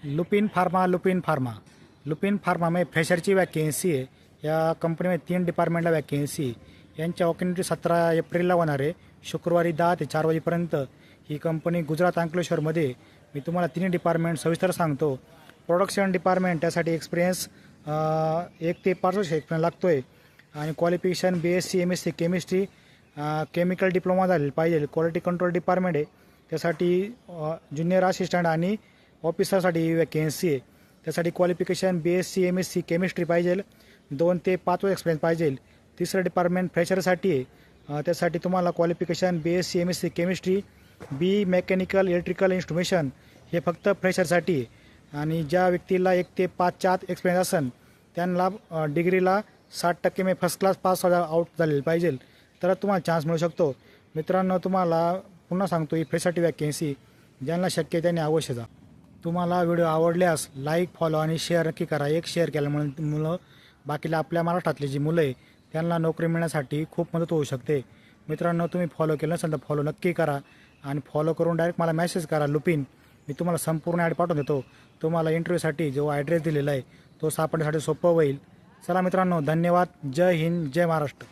Lupin pharma में फ्रेशरची vacancy आहे। या कंपनीमध्ये 3 डिपार्टमेंटला वॅकेन्सी आहे। यांच्या वॅकेन्सी 17 एप्रिलला होणार आहे, शुक्रवारी 10 ते 4 वाजेपर्यंत। ही कंपनी गुजरात अंकलेश्वरमध्ये। मी तुम्हाला 3 डिपार्टमेंट सविस्तर सांगतो। प्रोडक्शन डिपार्टमेंट, त्यासाठी एक्सपिरियन्स 1 ते 5 वर्ष एक्सपिरियन्स लागतो आहे आणि qualification BSc MSc chemistry chemical diploma झालेला पाहिजे। क्वालिटी कंट्रोल डिपार्टमेंट आहे, त्यासाठी ज्युनियर असिस्टंट आणि ऑफिसरसाठी वॅकेन्सी आहे। त्यासाठी क्वालिफिकेशन BSc MSc केमिस्ट्री पाहिजे, 2 ते 5 वर्ष एक्सपिरियन्स पाहिजे। तिसरं डिपार्टमेंट फ्रेशरसाठी आहे, त्यासाठी तुम्हाला क्वालिफिकेशन BSc MSc केमिस्ट्री बी मेकॅनिकल इलेक्ट्रिकल इन्स्ट्रुमेशन हे फक्त फ्रेशरसाठी आहे। आणि ज्या व्यक्तीला 1 ते 5च्या आत एक्सपिरियन्स असेल त्यांना डिग्रीला 60% में फर्स्ट क्लास पास आउट झालेलं पाहिजे, तर तुम्हाला चान्स मिळू शकतो। मित्रांनो, तुम्हाला पुन्हा सांगतो, ही फ्रेशरसाठी वॅकेन्सी ज्यांना शक्य आहे त्यांनी अवश्य जा। तुम्हाला व्हिडिओ आवडल्यास लाईक फॉलो आणि शेअर नक्की करा। एक शेअर केल्यामुळे मुलं बाकीला आपल्या महाराष्ट्रातली जी मुलं आहे त्यांना नोकरी मिळण्यासाठी खूप मदत होऊ शकते। मित्रांनो, तुम्ही फॉलो केलं नसेल तर फॉलो नक्की करा आणि फॉलो करून डायरेक्ट मला मेसेज करा लुपिन। मी तुम्हाला संपूर्ण ॲड पाठवून देतो। तुम्हाला इंटरव्ह्यूसाठी जो ॲड्रेस दिलेला आहे तो सापडण्यासाठी सोपं होईल। चला मित्रांनो, धन्यवाद। जय हिंद, जय महाराष्ट्र।